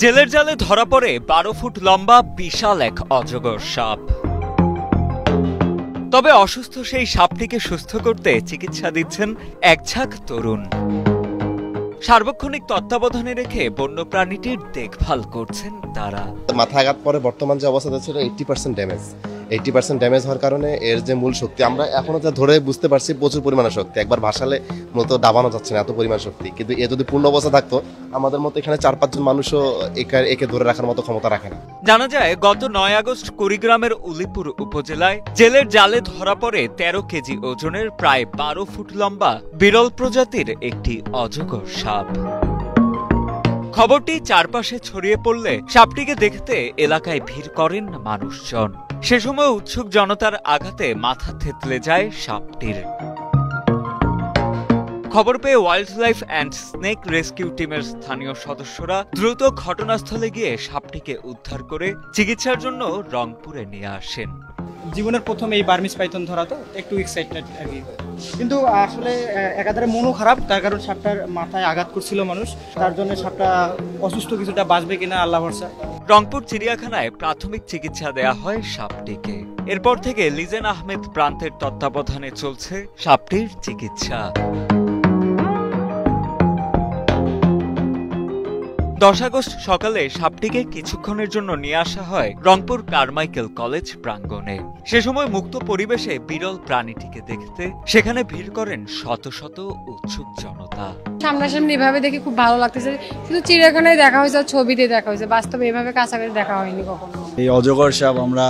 জেলের জালে ধরা পড়ে 12 ফুট লম্বা বিশাল এক অজগর সাপ। তবে অসুস্থ সেই সাপটিকে সুস্থ করতে চিকিৎসা দিচ্ছেন এক ঝাঁক তরুণ। সার্বক্ষণিক তত্ত্বাবধানে রেখে বন্যপ্রাণীটির দেখভাল করছেন তারা। মাথায় আঘাত পরে বর্তমান যে অবস্থা ছিল 80% ড্যামেজ। 80% ড্যামেজ হওয়ার কারণে এর যে মূল শক্তি আমরা এখনো যা ধরে বুঝতে পারছি প্রচুর পরিমাণে শক্তি, একবার ভাসালে মূলত দাবানো যাচ্ছে না এত পরিমাণ শক্তি। কিন্তু এ যদি পূর্ণ অবস্থা থাকতো আমাদের মতো এখানে 4-5 জন মানুষও একে ধরে রাখার মতো ক্ষমতা রাখে না। জানা যায় গত 9 আগস্ট কুড়িগ্রামের উলিপুর উপজেলায় জেলের জালে ধরা পড়ে 13 কেজি ওজনের প্রায় 12 ফুট লম্বা বিরল প্রজাতির একটি অজগর সাপ। খবরটি চারপাশে ছড়িয়ে পড়লে সাপটিকে দেখতে এলাকায় ভিড় করেন মানুষজন। সে সময় উৎসুক জনতার আঘাতে মাথা থেতলে যায় সাপটির। খবর পেয়ে wild life and snake rescue টিমের স্থানীয় সদস্যরা দ্রুত ঘটনাস্থলে গিয়ে সাপটিকে উদ্ধার করে চিকিৎসার জন্য রংপুরে নিয়ে আসেন। জীবনের প্রথম এই বার্মিজ পাইথন ধরা, তো একটু এক্সাইটেড আর কি, কিন্তু আসলে একাধারে মনও খারাপ, তার কারণ সাপটার মাথায় আঘাত করছিল মানুষ, তার জন্য সাপটা অসুস্থ কিছুটা বাঁচবে কিনা আল্লাহ ভরসা। রংপুর চিড়িয়াখানায় প্রাথমিক চিকিৎসা দেয়া হয় সাপটিকে। এরপর থেকে লিজেন আহমেদ প্রান্তের তত্ত্বাবধানে চলছে সাপটির চিকিৎসা। 10 আগস্ট সকালে সাপটিকে কিছুক্ষণের জন্য নিয়ে আসা হয় রংপুর কারমাইকেল কলেজ প্রাঙ্গণে। সে সময় মুক্ত পরিবেশে বিরল প্রাণীটিকে দেখতে সেখানে ভিড় করেন শত শত উৎসুক জনতা। সামনাসামনি এভাবে দেখে খুব ভালো লাগতেছে, শুধু চিড়িয়াখানায় দেখা হয়েছে, ছবিতে দেখা হয়েছে, বাস্তবে এভাবে কাছাকাছি দেখা হয়নি কখনো। এই অজগর সাপ আমরা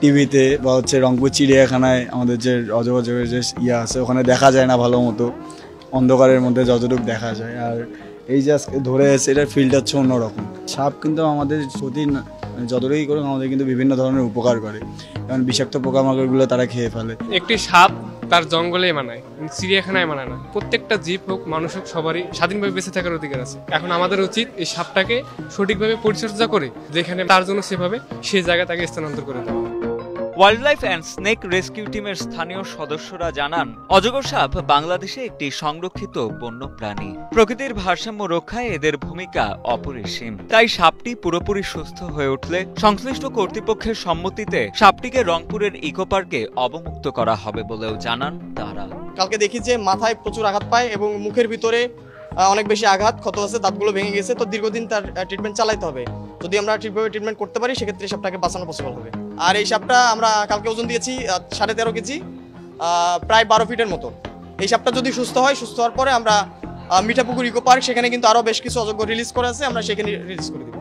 টিভিতে বা রংপুর চিড়িয়াখানায় আমাদের যে অজগরের যে আছে ওখানে দেখা যায় না ভালো মতো, অন্ধকারের মধ্যে যতটুকু দেখা যায়। আর এই যে আজকে ধরে এসে এটার ফিল্ডটা হচ্ছে অন্যরকম। সাপ কিন্তু আমাদের প্রতি যতটুকুই করে আমাদের কিন্তু বিভিন্ন ধরনের উপকার করে, কারণ বিষাক্ত পোকামাকড়গুলো তারা খেয়ে ফেলে। একটি সাপ তার জঙ্গলেই মানায়, চিড়িয়াখানায় মানায় না। প্রত্যেকটা জীব হোক মানুষ হোক সবারই স্বাধীনভাবে বেঁচে থাকার অধিকার আছে। এখন আমাদের উচিত এই সাপটাকে সঠিকভাবে পরিচর্যা করে যেখানে তার জন্য সেভাবে সেই জায়গায় তাকে স্থানান্তর করে দেওয়া। Wild life and snake rescue টিমের স্থানীয় সদস্যরা জানান, অজগর সাপ বাংলাদেশে একটি সংরক্ষিত বন্যপ্রাণী। প্রকৃতির ভারসাম্য রক্ষায় এদের ভূমিকা অপরিসীম। তাই সাপটি পুরোপুরি সুস্থ হয়ে উঠলে সংশ্লিষ্ট কর্তৃপক্ষের সম্মতিতে সাপটিকে রংপুরের ইকো পার্কে অবমুক্ত করা হবে বলেও জানান তারা। কালকে দেখি যে মাথায় প্রচুর আঘাত পায় এবং মুখের ভিতরে অনেক বেশি আঘাত, ক্ষত আছে, দাঁতগুলো ভেঙে গেছে। তো দীর্ঘদিন তার ট্রিটমেন্ট চালাইতে হবে। যদি আমরা ঠিকভাবে ট্রিটমেন্ট করতে পারি সেক্ষেত্রে সাপটাকে বাঁচানো পসিবল হবে। আর এই সাপটা আমরা কালকে ওজন দিয়েছি 13.5 কেজি, প্রায় 12 ফিটের মতো। এই সাপটা যদি সুস্থ হয়, সুস্থ হওয়ার পরে আমরা মিঠাপুকুর ইকো পার্ক, সেখানে কিন্তু আরও বেশ কিছু অজগর রিলিজ করা আছে, আমরা সেখানে রিলিজ করে দিব।